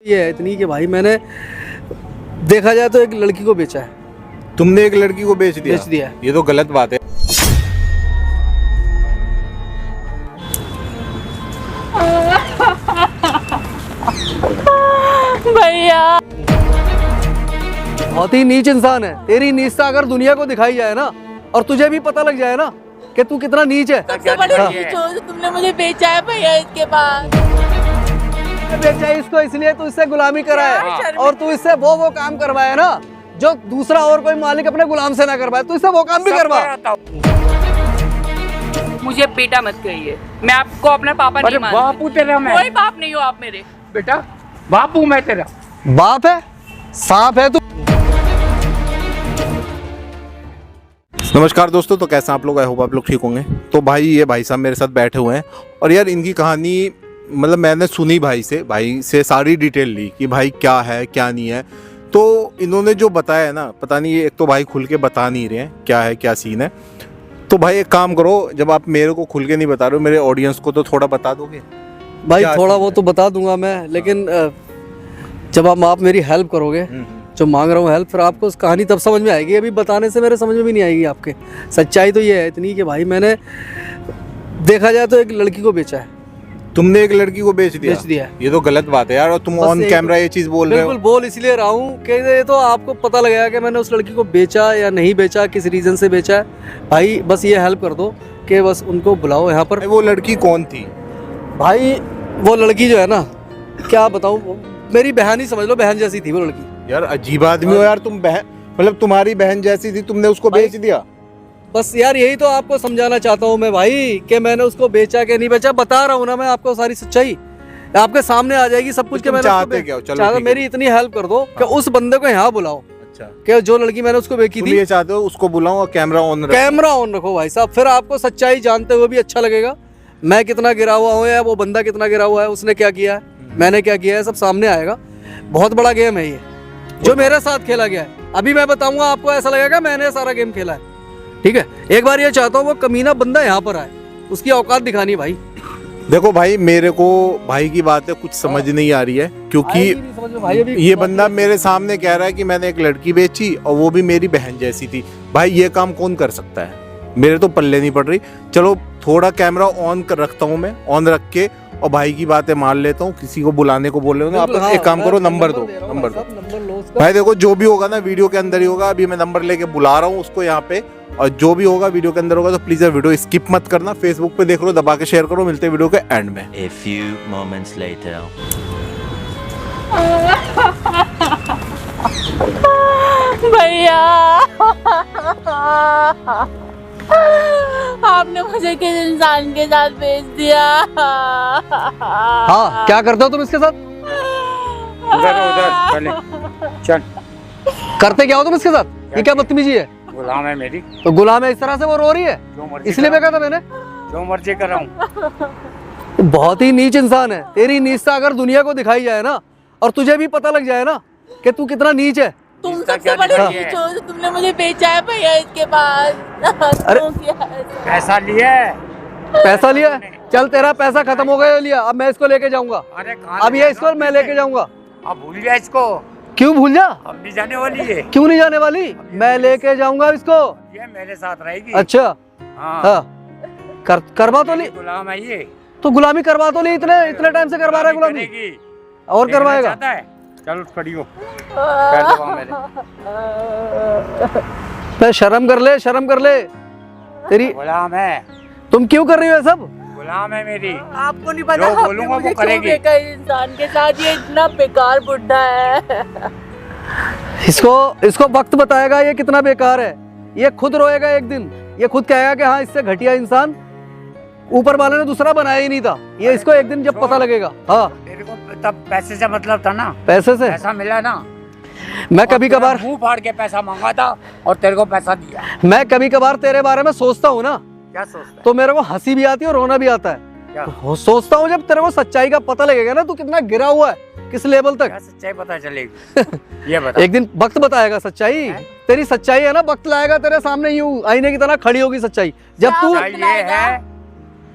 ये है इतनी कि भाई मैंने देखा जाए तो एक लड़की को बेचा है। तुमने एक लड़की को बेच दिया? है। ये तो गलत बात है। भैया बहुत ही नीच इंसान है। तेरी नीचता अगर दुनिया को दिखाई जाए ना और तुझे भी पता लग जाए ना कि तू कितना नीच है। सबसे बड़ी नीच हो जो तुमने मुझे बेचा है भैया। इसके बाद बेचा इसको इसलिए तू इससे गुलामी कराए और तू इससे वो काम करवाए ना जो दूसरा और कोई मालिक अपने गुलाम से ना करवाए। तू इससे वो काम भी करवा। मुझे बेटा मत कहिए, मैं आपको अपना पापा नहीं मानती। बापू तेरा मैं, कोई बाप नहीं हो आप मेरे। बेटा बापू मैं तेरा। बाप है, सांप है तू। नमस्कार दोस्तों, तो कैसे आप लोग? आई होप आप लोग ठीक होंगे। तो भाई ये भाई साहब मेरे साथ बैठे हुए हैं और यार इनकी कहानी मतलब मैंने सुनी भाई से सारी डिटेल ली कि भाई क्या है क्या नहीं है। तो इन्होंने जो बताया है ना, पता नहीं, ये एक तो भाई खुल के बता नहीं रहे हैं क्या है क्या सीन है। तो भाई एक काम करो, जब आप मेरे को खुल के नहीं बता रहे हो, मेरे ऑडियंस को तो थोड़ा बता दोगे? भाई थोड़ा वो तो बता दूंगा मैं, लेकिन जब आप मेरी हेल्प करोगे, जो मांग रहा हूँ हेल्प, फिर आपको उस कहानी तब समझ में आएगी। अभी बताने से मेरे समझ में भी नहीं आएगी आपके। सच्चाई तो ये है इतनी कि भाई मैंने देखा जाए तो एक लड़की को बेचा है। तुमने एक लड़की को बेच दिया? है। ये तो गलत बात है यार। और तुम ऑन कैमरा ये चीज बोल रहे हो? बिल्कुल बोल इसलिए रहा हूँ कि ये तो आपको पता लगेगा कि मैंने उस लड़की को बेचा या नहीं बेचा, किस रीजन से बेचा है। भाई बस ये हेल्प कर दो कि बस उनको बुलाओ यहाँ पर। वो लड़की कौन थी? भाई वो लड़की जो है ना, क्या बताऊँ, मेरी बहन ही समझ लो, बहन जैसी थी वो लड़की। यार अजीब आदमी हो यार तुम। बहन मतलब तुम्हारी बहन जैसी थी, तुमने उसको बेच दिया? बस यार यही तो आपको समझाना चाहता हूँ मैं भाई कि मैंने उसको बेचा कि नहीं बेचा। बता रहा हूँ ना मैं आपको, सारी सच्चाई आपके सामने आ जाएगी सब कुछ। के मैंने चाहते क्या हो? चलो मेरी इतनी हेल्प कर दो कि उस बंदे को यहाँ बुलाओ। अच्छा, कि जो लड़की मैंने उसको बेची थी, ये चाहते हो उसको बुलाओ और कैमरा ऑन रखो? कैमरा ऑन रखो भाई साहब, फिर आपको सच्चाई जानते हुए भी अच्छा लगेगा। मैं कितना गिरा हुआ हूँ या वो बंदा कितना गिरा हुआ है, उसने क्या किया है, मैंने क्या किया है, सब सामने आएगा। बहुत बड़ा गेम है ये जो मेरे साथ खेला गया है। अभी मैं बताऊंगा आपको, ऐसा लगेगा मैंने सारा गेम खेला है। ठीक है, एक बार ये चाहता हूँ वो कमीना बंदा यहाँ पर आए, उसकी औकात दिखानी है भाई। देखो भाई, मेरे को भाई की बातें कुछ समझ नहीं आ रही है, क्योंकि ये बंदा मेरे सामने कह रहा है कि मैंने एक लड़की बेची और वो भी मेरी बहन जैसी थी। भाई ये काम कौन कर सकता है? मेरे तो पल्ले नहीं पड़ रही। चलो थोड़ा कैमरा ऑन कर रखता हूँ मैं, ऑन रख के, और भाई की बातें मान लेता हूँ। किसी को बुलाने को बोल रहे हो ना आप, एक काम करो, नंबर दो। भाई देखो, जो भी होगा ना वीडियो के अंदर ही होगा। अभी मैं नंबर लेके बुला रहा हूँ उसको यहाँ पे, और जो भी होगा वीडियो के अंदर होगा। तो प्लीज वीडियो स्किप मत करना। फेसबुक पे देख लो, दबा के शेयर करो। मिलते हैं वीडियो के एंड में। A few moments later. भैया आपने मुझे किस इंसान के साथ बेच दिया? हाँ, क्या करते हो तुम इसके साथ? उधर पहले चल। करते क्या हो तुम इसके साथ? ये क्या बदतमीजी है? गुलाम है मेरी। तो गुलाम है, इस तरह से वो रो रही है, इसलिए मैं कहता मैंने जो मर्जी कर रहा हूँ। बहुत ही नीच इंसान है। तेरी नीचता अगर दुनिया को दिखाई जाए ना और तुझे भी पता लग जाए ना कि तू कितना नीच है। तुम सबसे बड़ी नीच हो जो तुमने मुझे बेचा है भैया। इसके बाद अरे पैसा लिया? पैसा लिया? चल तेरा पैसा खत्म हो गया, लिया। अब मैं इसको लेके जाऊंगा। अरे अब ये इसको मैं लेके जाऊंगा। अब भूल गया इसको? क्यों भूल जा? अब नहीं जाने वाली है। क्यों नहीं जाने वाली? मैं लेके जाऊंगा इसको। ये मेरे साथ रहेगी। अच्छा हाँ, हाँ। करवा तो ली। गुलाम है ये। तो गुलामी करवा तो ली, इतने टाइम से करवा रहा है गुलामी, और करवाएगा। चलो खड़ी हो, पैर दबा मेरे। मैं शर्म कर ले, शर्म कर ले। तेरी गुलाम है। तुम क्यों कर रही हो ये सब? गुलाम है मेरी। आपको नहीं पता जो बोलूंगा वो करेगी। इंसान के साथ ये इतना बेकार बुड्ढा है। इसको वक्त बताएगा ये कितना बेकार है। ये खुद रोएगा एक दिन, ये खुद कहेगा कि हाँ, इससे घटिया इंसान ऊपर वाले ने दूसरा बनाया ही नहीं था। ये इसको एक दिन जब पता लगेगा। हाँ, तेरे को तब पैसे से मतलब था ना? पैसे से पैसा मिला ना? मैं कभी कभार मुंह फाड़ के पैसा मांगा था और तेरे को पैसा दिया। मैं कभी कभार तेरे बारे में सोचता हूँ ना, क्या सोचता है? तो मेरे को हंसी भी आती है और रोना भी आता है। तो सोचता हूँ जब तेरे को सच्चाई का पता लगेगा ना, तू कितना गिरा हुआ है, किस लेवल तक। सच्चाई पता चलेगी। ये बता। एक दिन वक्त बताएगा सच्चाई। तेरी सच्चाई है ना, वक्त लाएगा तेरे सामने, यूं आईने की तरह खड़ी होगी सच्चाई। जब तू ये है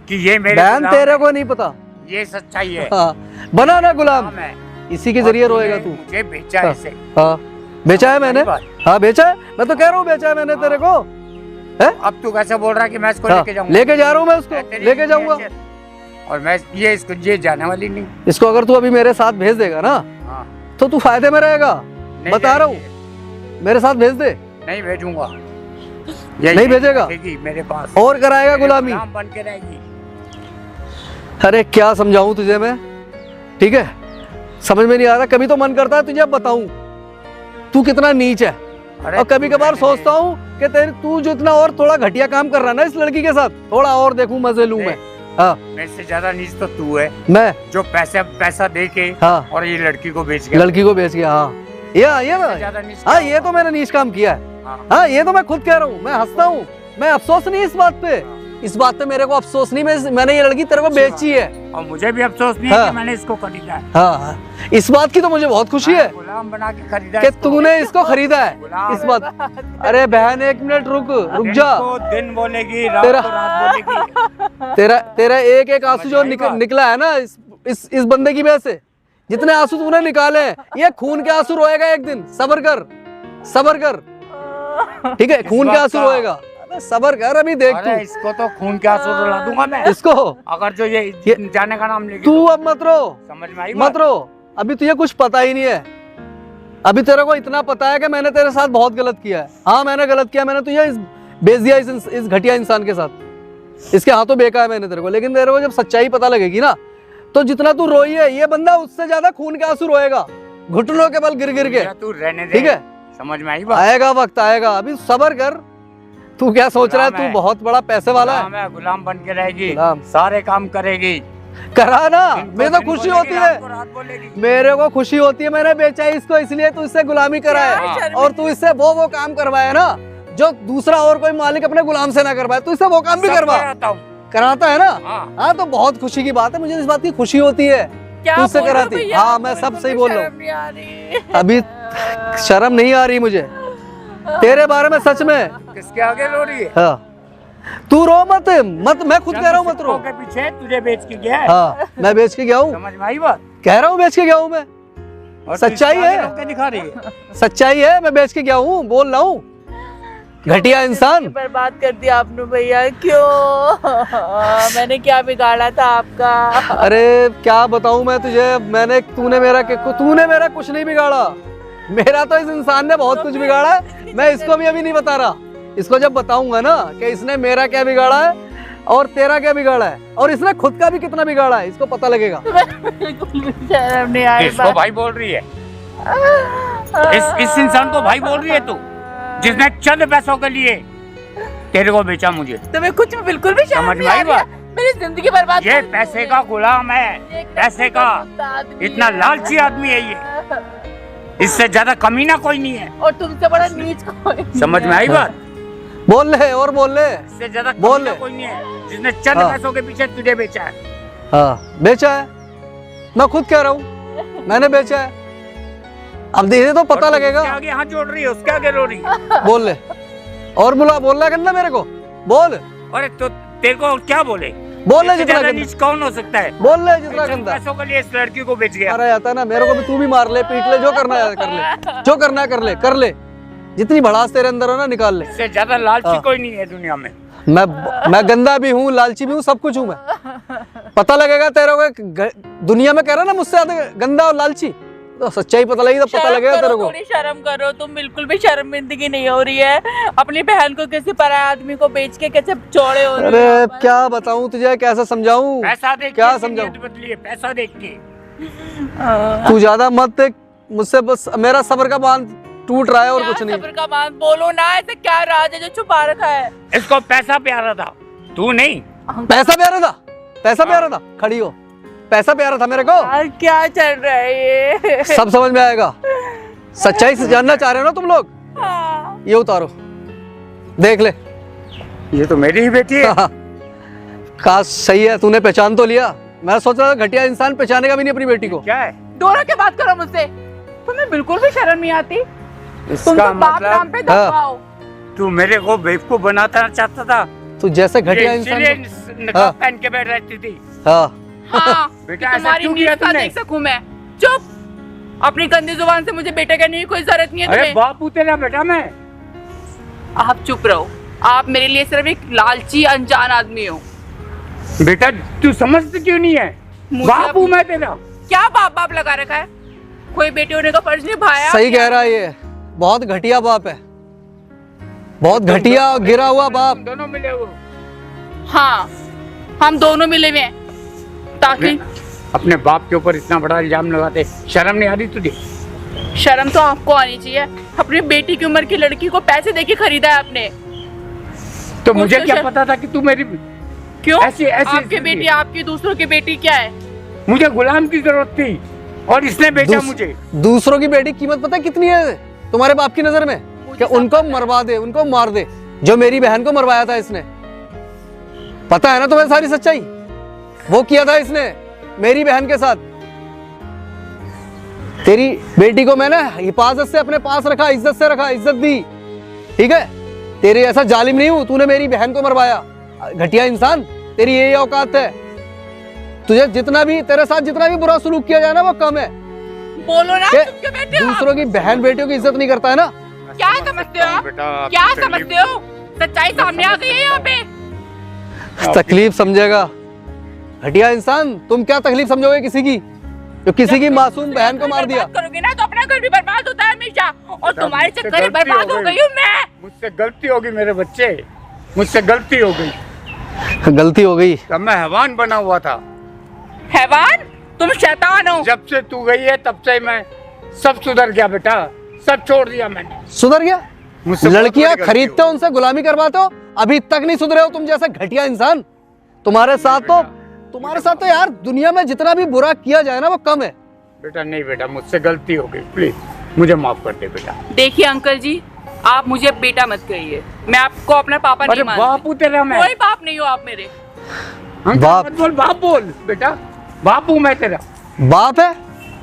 कि ये मेरे बहन तेरे को नहीं पता, ये सच्चाई है। हाँ, बना ना गुलाम। इसी के जरिए रोएगा तू। मुझे बेचा हाँ। इसे। हाँ बेचा है मैंने, बात। हाँ बेचा है, मैं तो कह रहा हूँ बेचा है मैंने तेरे को। है अब तू कैसे बोल रहा है कि मैं इसको हाँ, लेके जाऊंगा? लेके जा रहा हूँ मैं उसको, तेरी लेके जाऊंगा। और मैं ये इसको ये जाने वाली नहीं। इसको अगर तू अभी मेरे साथ भेज देगा ना हाँ। तो तू फायदे में रहेगा, नहीं बता रहा हूँ। जाएगी। मेरे साथ भेज दे। नहीं भेजूंगा। नहीं भेजेगा? रहेगी मेरे पास और कराएगा गुलामी। गुलाम बन के रहेगी। अरे क्या समझाऊं तुझे मैं, ठीक है समझ में नहीं आ रहा। कभी तो मन करता है तुझे अब बताऊं तू कितना नीच है, अरे और कभी तू कभार रहने सोचता हूँ कि तेरे तू जो इतना और थोड़ा घटिया काम कर रहा है ना इस लड़की के साथ, थोड़ा और देखूं मजे लूं मैं। हाँ दे। मेरे से ज्यादा नीच तो तू है, मैं, जो पैसा दे के हाँ और ये लड़की को बेच गया। लड़की को बेच गया। हाँ ये इससे ज्यादा नीच हाँ क्या ये तो मैंने नीच काम किया है। हाँ। हाँ ये तो मैं खुद कह रहा हूँ, मैं हंसता हूँ, मैं अफसोस नहीं इस बात पे, इस बात पे मेरे को अफसोस नहीं, मैंने ये लड़की तेरे को बेची है। और मुझे भी अफसोस नहीं है हाँ। कि मैंने इसको खरीदा है। हाँ इस बात की तो मुझे बहुत खुशी है गुलाम बना के खरीदा कि इसको। तूने इसको खरीदा है। गुलाम इस बात, अरे बहन एक मिनट रुक दिन जा। को दिन बोलेगी, रात तेरा- को रात बोलेगी। तेरा एक एक आंसू जो समझ आई बात? निकला है ना इस बंदे की वजह से, जितने आंसू तूने निकाले हैं ये खून के आंसू रोएगा एक दिन। सब्र कर, सब्र कर, ठीक है खून के बात आंसू का? रोएगा। अबे सब्र कर, अभी देख अरे तू इसको तो खून के आंसू रुला दूंगा मैं। इसको। अगर जो ये जाने का नाम लेगी तू तो। अब मत रो, समझ में आई मत बात? रो, अभी तुझे कुछ पता ही नहीं है। अभी तेरे को इतना पता है कि मैंने तेरे साथ बहुत गलत किया है। हाँ मैंने गलत किया, मैंने तुझे बेच दिया इस घटिया इंसान के साथ, इसके हाथों बेचा है मैंने तेरे को। लेकिन तेरे को जब सच्चाई पता लगेगी ना तो जितना तू रोई है ये बंदा उससे ज्यादा खून के आंसू रोएगा, घुटनों के बल गिर गिर के। तू रहने दे। ठीक है समझ में आई बात? आएगा वक्त आएगा, अभी सब्र कर। तू क्या सोच रहा है, गुलाम तू है। बहुत बड़ा पैसे वाला है। गुलाम है, गुलाम बन के रहेगी, गुलाम। सारे काम करेगी। करा ना, दिन को मेरे तो दिन खुशी बोलेगी, होती रात है, को रात बोलेगी। मेरे को खुशी होती है। मैंने बेचा है इसको इसलिए तू इससे गुलामी कराए, हाँ। और तू इससे वो काम करवाए ना जो दूसरा और कोई मालिक अपने गुलाम से ना करवाए, तू इससे वो काम भी सब करवा कराता हूँ। कराता है ना। हाँ। हाँ तो बहुत खुशी की बात है, मुझे इस बात की खुशी होती है। क्या तू इससे बोल रहे हो कराती? भैया? हाँ, मैं बिल्कुल सब सही भी बोल रहा हूँ। शर्म नहीं आ रही। अभी शर्म नहीं आ रही मुझे तेरे बारे में, सच में। किसके आगे रो रही है? हाँ तू रो मत, मैं खुद कह रहा हूँ मत रो। के पीछे तुझे बेच के गया है। हाँ मैं बेच के गया हूँ, समझ में आई बात? कह रहा हूँ बेच के गया हूँ मैं, और तू सच्चाई इसके आगे है। रो के दिखा रही है। सच्चाई है, मैं बेच के गया हूँ, बोल रहा हूँ। घटिया इंसान। बर्बाद कर दिया आपने भैया, क्यों? मैंने क्या बिगाड़ा था आपका? अरे क्या बताऊं मैं तुझे, तूने मेरा कुछ नहीं बिगाड़ा। मेरा तो इस इंसान ने बहुत कुछ बिगाड़ा है। मैं इसको भी अभी नहीं बता रहा, इसको जब बताऊंगा ना कि इसने मेरा क्या बिगाड़ा है और तेरा क्या बिगाड़ा है, और इसने खुद का भी कितना बिगाड़ा है, इसको पता लगेगा। बिल्कुल भी शर्म नहीं आई। इसको भाई बोल रही है? इस इंसान को भाई बोल रही है तू, जिसने चंद पैसों के लिए तेरे को बेचा मुझे? तुम्हें कुछ भी बिल्कुल भी शर्म समझ नहीं में आ आई रही है? बात? मेरी जिंदगी बर्बाद ये कर दी पैसे है। का गुलाम है, एकदम पैसे का आदमी इतना है। लालची आदमी है ये, इससे ज्यादा कमीना कोई नहीं है। और तुमसे बड़ा नीच कोई नहीं समझ में आई है। बात? बोल ले और बोल ले। इससे ज्यादा बोल कमीना ले। कोई नहीं है, जिसने चंद हाँ। पैसों के पीछे तुझे बेचा है। हाँ बेचा है, मैं खुद कह रहा हूँ मैंने बेचा है। अब धीरे तो पता और तू लगेगा। उसके आगे हाथ जोड़ रही है, उसके आगे रो रही है। बोल ले और बोलना करना मेरे को, बोल अरे तो तेरे को क्या बोले? बोल ले इससे जितना ज्यादा करना, नीच कौन हो सकता है? बोल ले जितना चंद करना। पैसों के लिए इस लड़की को बेच गया। मारा जाता है ना, मेरे को भी तू भी मार ले, पीट ले, जो करना है कर ले, जो करना है कर ले, जितनी भड़ास तेरे अंदर हो ना निकाल ले। इससे ज्यादा लालची हाँ। कोई नहीं है दुनिया में। मैं गंदा भी हूँ, लालची भी हूँ, सब कुछ हूँ मैं। पता लगेगा तेरे को, दुनिया में कह रहा ना मुझसे ज्यादा गंदा और लालची, तो सच्चाई पता लगी तो पता शर्म लगेगा करो, तेरे को। थोड़ी शर्म करो, तुम बिल्कुल भी शर्मिंदगी नहीं हो रही है। अपनी बहन को किसी पराये आदमी को बेच के कैसे चौड़े हो रहे हो अरे यहाँ पर? क्या बताऊं तुझे, कैसे समझाऊं, पैसा देख क्या के समझाऊं? नीयत बदली है, पैसा देख के। तू ज्यादा मत देख मुझसे, बस मेरा सब्र का बांध टूट रहा है और क्या कुछ नहीं। सब्र का बांध? बोलो ना, ऐसे क्या राज है जो छुपा रखा है? इसको पैसा प्यारा था, तू नहीं। पैसा प्यारा था, पैसा प्यारा था, खड़ी हो, पैसा प्यारा था मेरे को। यार क्या चल रहा है ये? सब समझ में आएगा। सच्चाई से जानना चाह रहे हो ना तुम लोग, हाँ। ये उतारो, देख ले। ये तो मेरी ही बेटी है। काश सही है, तूने पहचान तो लिया। मैं सोच रहा था घटिया इंसान पहचानेगा भी नहीं अपनी बेटी को। क्या है दोनों के बात करो मुझसे, तुम्हें बिल्कुल भी शर्म नहीं आती? तुम इसका तो बाप नाम पे मतलब? दबाओ। तू मेरे को बेवकूफ बनाना चाहता था, तू जैसे घटिया इसीलिए इंसान नकाब हाँ। पहन के बैठ रहती थी। हाँ हाँ, बेटा ऐसा तुम्हारी क्यों किया नीच का तूने? देख सकूं मैं? चुप, अपनी गंदी जुबान से मुझे बेटा कहने की कोई जरूरत नहीं है अरे तुम्हें। बापू तेरा बेटा मैं। आप चुप रहो, आप मेरे लिए सिर्फ एक लालची अनजान आदमी हो। बेटा तू समझती क्यों नहीं है? मुझे बापू मैं तेरा। क्या बाप बाप लगा रखा है? कोई बेटे होने का फर्ज निभाया? सही कह रहा है ये, बहुत घटिया बाप है, बहुत घटिया गिरा हुआ बाप। तुम दोनों मिले हो। हाँ, हम दोनों मिले हुए हैं ताकि अपने बाप के ऊपर इतना बड़ा इल्जाम लगाते, शर्म नहीं आ रही तुझे? शर्म तो आपको आनी चाहिए। अपनी बेटी की उम्र की लड़की को पैसे देके खरीदा है आपने। तो मुझे तो क्या पता था कि तू मेरी क्यों? ऐसी आपकी स्थिति बेटी है। आपकी, दूसरों की बेटी क्या है? मुझे गुलाम की जरूरत थी और इसने बेचा मुझे। दूसरों की बेटी कीमत पता है कितनी है तुम्हारे बाप की नजर में? कि उनको मरवा दे, उनको मार दे। जो मेरी बहन को मरवाया था इसने, पता है ना तुम्हें सारी सच्चाई? वो किया था इसने मेरी बहन के साथ। तेरी बेटी को मैंने हिफाजत से अपने पास रखा, इज्जत से रखा, इज्जत दी, ठीक है? तेरे ऐसा जालिम नहीं हूं, तूने मेरी बहन को मरवाया। घटिया इंसान, तेरी यही औकात है। तुझे जितना भी, तेरे साथ जितना भी बुरा सलूक किया जाए ना वो कम है। बोलो ना, के तुम क्यों बैठे हो? दूसरों की बहन बेटियों की इज्जत नहीं करता है ना? क्या समझते हो आप? क्या समझते हो? सच्चाई सामने आ गई है यहाँ पे। तकलीफ समझेगा घटिया इंसान। तुम क्या तकलीफ समझोगे किसी की जो किसी की मासूम बहन को मार दिया? करोगे ना तो अपना घर भी बर्बाद होता है हमेशा, और तुम्हारे चक्कर में बर्बाद हो गई हूँ मैं। मुझसे गलती होगी मेरे बच्चे, मुझसे गलती हो गई। गलती हो गई। तब मैं हैवान बना हुआ था। हैवान? तुम शैतान हो। जब से तू गई है तब से मैं सब सुधर गया बेटा, सब छोड़ दिया मैंने। सुधर गया? मुझसे बहुत लड़कियां बड़ी गलती खरीदते हो, उनसे गुलामी करवाते हो, अभी तक नहीं सुधरे हो तुम जैसा घटिया इंसान। तुम्हारे साथ तो यार दुनिया में जितना भी बुरा किया जाए ना वो कम है। बेटा नहीं बेटा, मुझसे गलती हो गई, प्लीज मुझे माफ कर दे बेटा। देखिए अंकल जी, आप मुझे बेटा मत कहिए, मैं आपको अपना पापा नहीं अरे मानती। बापू तेरा मैं। कोई बाप नहीं हो आप मेरे। बाप मत बोल, बाप बोल बेटा, बापू मैं तेरा। बाप है?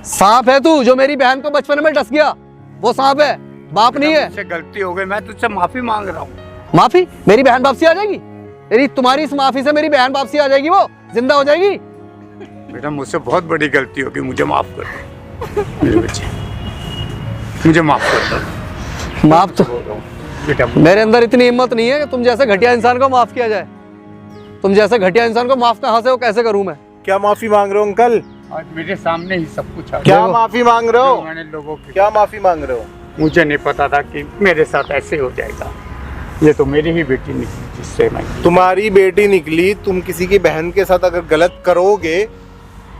सांप है तू जो मेरी बहन को बचपन में डस गया, वो सांप है, बाप नहीं है। मुझसे गलती हो गई, मैं तुझसे माफी मांग रहा हूँ। माफी? मेरी बहन वापसी आ जाएगी? तेरी तुम्हारी इस माफी से मेरी बहन वापसी आ जाएगी, वो जिंदा हो जाएगी। बेटा मुझसे बहुत बड़ी गलती होगी, मुझे माफ कर दो मेरे बच्चे, मुझे माफ कर दो। माफ तो बेटा मेरे अंदर इतनी हिम्मत नहीं है कि तुम जैसे घटिया इंसान को माफ किया जाए। तुम जैसे घटिया इंसान को माफ कहाँ से हो, कैसे करूं मैं? क्या माफी मांग रहे हो अंकल? आज मेरे सामने ही सब कुछ आ क्या गया। माफी मांग रहे हो? मैंने लोगों की, क्या माफी मांग रहे हो? मुझे नहीं पता था कि मेरे साथ ऐसे हो जाएगा। ये तो मेरी ही बेटी निकली जिससे मैं। तुम्हारी बेटी निकली, तुम किसी की बहन के साथ अगर गलत करोगे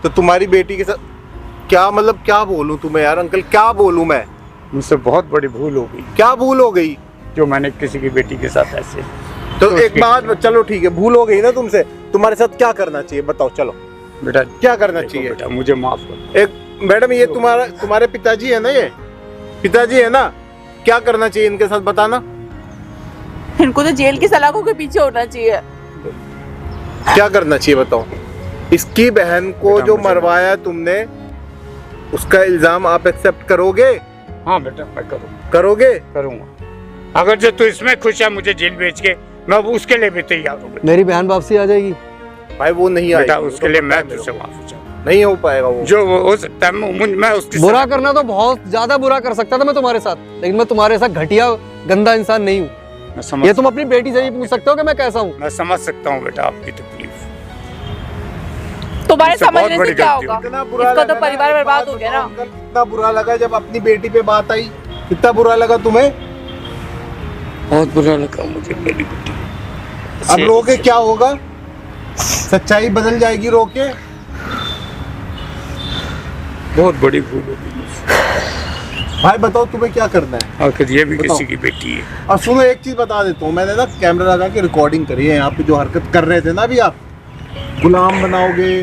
तो तुम्हारी बेटी के साथ क्या, मतलब क्या बोलूं तुम्हें यार अंकल, क्या बोलूं मैं? मुझसे बहुत बड़ी भूल हो गई क्या भूल हो गई? जो मैंने किसी की बेटी के साथ ऐसे। तो एक बात, चलो ठीक है, भूल हो गई ना तुमसे, तुम्हारे साथ क्या करना चाहिए बताओ? चलो बेटा क्या करना देखो चाहिए? बेटा मुझे माफ कर। एक मैडम, ये तुम्हारे पिताजी है ना? ये पिताजी है ना? क्या करना चाहिए इनके साथ बताना? इनको तो जेल की सलाखों के पीछे होना चाहिए। क्या करना चाहिए बताओ? इसकी बहन को बेटा, जो मुझे मरवाया तुमने, उसका इल्जाम आप एक्सेप्ट करोगे? हाँ बेटा मैं करोगे? करूँगा। अगर जो तू इसमें खुश है मुझे जेल भेज के, मैं उसके लिए भी तैयार हूँ मेरी बहन वापसी आ जाएगी। भाई वो नहीं बेटा, आएगी, उसके लिए मैं तुझसे माफी चाहूँ। नहीं हो पाएगा वो। जो वो हो सकता है मैं उसकी बुरा करना तो बहुत ज्यादा बुरा कर सकता था मैं तुम्हारे साथ, लेकिन मैं तुम्हारे साथ घटिया गंदा इंसान नहीं हूँ। मैं समझ, ये तुम अपनी बेटी से ही पूछ सकते हो कि मैं कैसा हूँ। मैं समझ सकता हूँ बेटा आपकी तकलीफ। तुम्हारे मुझसे बहुत समझने से बड़ी क्या गलती होगा? कितना बुरा इसका लगा तो ना, परिवार एक बर्बाद बात हो गया ना। बताओ अंकल, कितना बुरा लगा जब अपनी बेटी पे बात आई? कितना बुरा लगा तुम्हें? बहुत बुरा लगा मुझे मेरी बेटी। अब रो के क्या होगा? सच्चाई बदल जाएगी रो के? बहुत बड़ी भूल होगी मुझसे। भाई बताओ तुम्हें क्या करना है? आखिर ये भी बताओ। किसी की बेटी है। और सुनो एक चीज बता देता हूँ, मैंने ना कैमरा लगा के रिकॉर्डिंग करी है यहाँ पे, जो हरकत कर रहे थे ना अभी आप, गुलाम बनाओगे।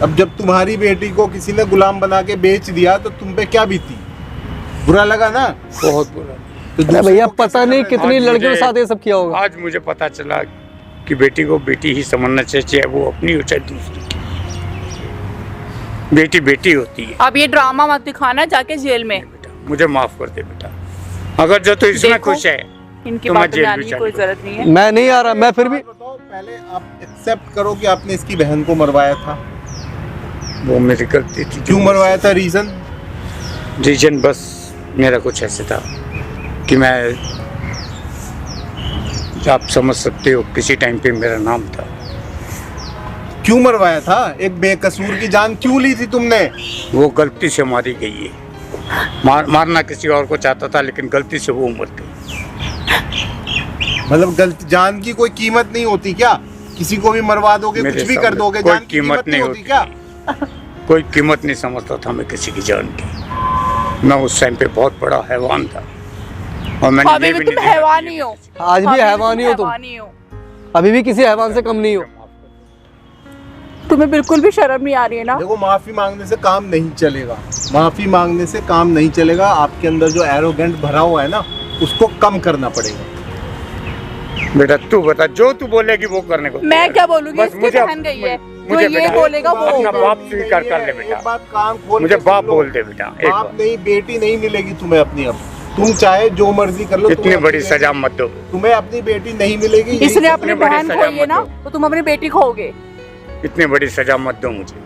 अब जब तुम्हारी बेटी को किसी ने गुलाम बना के बेच दिया तो तुम पे क्या बीती? बुरा लगा ना? बहुत बुरा। तो अरे दूसरे भैया को पता कैसे नहीं कर रहे कितनी आज लड़कियों के मुझे- साथ ये सब किया होगा। आज मुझे पता चला कि बेटी को बेटी ही समझना चाहिए, चाहे वो अपनी हो चाहे दूसरी की। बेटी बेटी होती है। अब ये ड्रामा मत दिखाना जाके जेल में। बेटा मुझे माफ कर दे बेटा, अगर जो तू इसमें देखो, खुश है इनकी तो मैं बातों जेल में भी आने की चली कोई जाऊँ। जरूरत नहीं है। मैं नहीं आ रहा, मैं फिर भी बताओ, पहले आप एक्सेप्ट करो कि आपने इसकी बहन को मरवाया था। वो मेरी गलती थी। क्यों मरवाया था? रीजन? रीजन बस मेरा कुछ ऐसे था कि मैं, आप समझ सकते हो, किसी टाइम पे मेरा नाम था। क्यों मरवाया था? एक बेकसूर की जान क्यों ली थी तुमने? वो गलती से मारी गई है। मारना किसी और को चाहता था, लेकिन गलती से वो मर गई। मतलब गलती, जान की कोई कीमत नहीं होती क्या? किसी को भी मरवा दोगे, मेरे कुछ भी कर सामने दोगे, कोई जान की कीमत नहीं होती क्या? कोई कीमत नहीं समझता था मैं किसी की जान की। मैं उस टाइम पे बहुत बड़ा हैवान था, और मैंने अभी ये भी भी तुम नहीं देखा हैवान कि ही हो, आज भी हैवान ही हो तुम, हैवान ही हो। अभी भी किसी हैवान से कम नहीं हो। तुम्हें बिल्कुल भी शर्म नहीं आ रही है ना? देखो, माफी मांगने से काम नहीं चलेगा, माफी मांगने से काम नहीं चलेगा। आपके अंदर जो एरोगेंट भरा हुआ है ना, उसको कम करना पड़ेगा। बेटा तू बता, जो तू बोलेगी वो करने को। मैं क्या बोलूंगी? बस इसकी मुझे- बहन गई है, जो मुझे ये बेटा- बोलेगा वो अपना होगा। बाप स्वीकार कर ले बेटा। एक बात कान खोल मुझे के बाप सुन लो। बोल दे बेटा, एक बाप बार। नहीं, बेटी नहीं मिलेगी तुम्हें अपनी। अब तुम चाहे जो मर्जी कर लो, इतनी तुम्हें बड़ी अपनी सजा बेटी- मत दो। तुम्हें अपनी बेटी नहीं मिलेगी। यही इसने सजा- अपनी इतनी बड़ी बहन सजा खोई है मत ना, दो। तो तुम अपनी बेटी खोओगे। इतनी बड़ी सजा मत दो मुझे।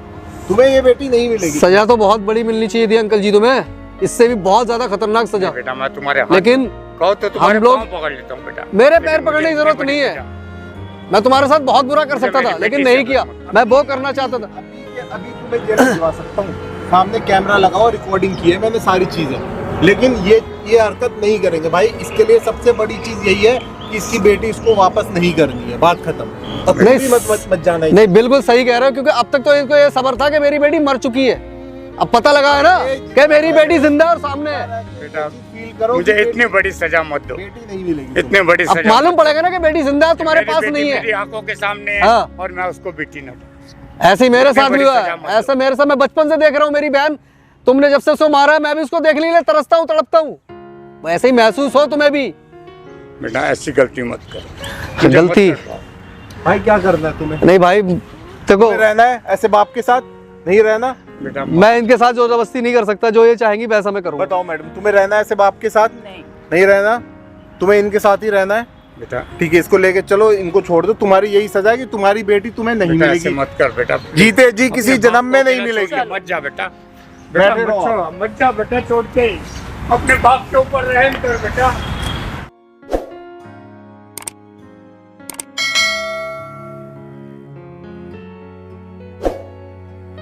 तुम्हें ये बेटी नहीं मिलेगी। सजा तो बहुत बड़ी मिलनी चाहिए थी अंकल जी तुम्हें, इससे भी बहुत ज्यादा खतरनाक सजा। बेटा मैं तुम्हारे हाथ लेकिन कहो तो तुम्हारे हम लोग- पाँव पकड़ लेता हूँ बेटा। मेरे लेकिन पैर मुझे पकड़ने की इतनी जरूरत बड़ी नहीं है। सजा- मैं तुम्हारे साथ बहुत बुरा कर सकता था, मेरी लेकिन बेटी नहीं से किया। मत- मैं वो करना चाहता था। अभी तुम्हें जेल भिजवा सकता हूँ। सामने कैमरा लगाओ, रिकॉर्डिंग की है मैंने सारी चीजें, लेकिन ये हरकत नहीं करेंगे भाई। इसके लिए सबसे बड़ी चीज यही है कि इसकी बेटी इसको वापस नहीं करनी है, बात खत्म। अब नहीं, भी मत जाना। नहीं, बिल्कुल सही कह रहे हो, क्योंकि अब तक तो इनको ये सबर था कि मेरी बेटी मर चुकी है। अब पता लगा है ना कि मेरी बेटी जिंदा और सामने है। बेटा फील करो, मुझे कि इतनी बड़ी सजा मत दो। बेटी नहीं मिलेगी। इतनी बड़ी अब सजा मालूम पड़ेगा ना कि बेटी जिंदा है, तुम्हारे मेरी पास बेटी नहीं मेरी है। आंखों के सामने है, हाँ। और मैं उसको बेटी न दूं। ऐसे ही मेरे साथ भी बड़ी हुआ सजा मत है। दो। ऐसा मेरे साथ, मैं बचपन से देख रहा हूँ मेरी बहन, तुमने जब से उसको मारा है, मैं भी उसको देखने के लिए तरसता हूँ, तड़पता हूँ। वैसे ही महसूस हो तुम्हें भी। बेटा ऐसी गलती मत करो। मुझे मत गलती? करवाओ। भाई क्या करना है तुम्हें? नहीं भाई देखो, तुम्हें रहना है ऐसे बाप के साथ? नहीं रहना? बेटा मैं इनके साथ जोर जबरदस्ती नहीं कर सकता, जो ये चाहेंगी वैसा मैं करूँगा। बताओ मैडम, तुम्हें रहना है ऐसे बाप के साथ? नहीं, नहीं रहना? तुम्हें इनके साथ ही रहना है? बेटा ठीक है, इसको लेके चलो, इनको छोड़ दो। तुम्हारी यही सजा है कि तुम्हारी बेटी तुम्हें नहीं बेटा ऐसे मिलेगी। मत कर बेटा। जीते जी किसी अपने जन्म में बाप को नहीं बिना मिलेगी। छोड़ के मत जा बेटा। बैठे बेटा रहो। मत जा बेटा, छोड़ के अपने बाप के ऊपर रहम कर बेटा।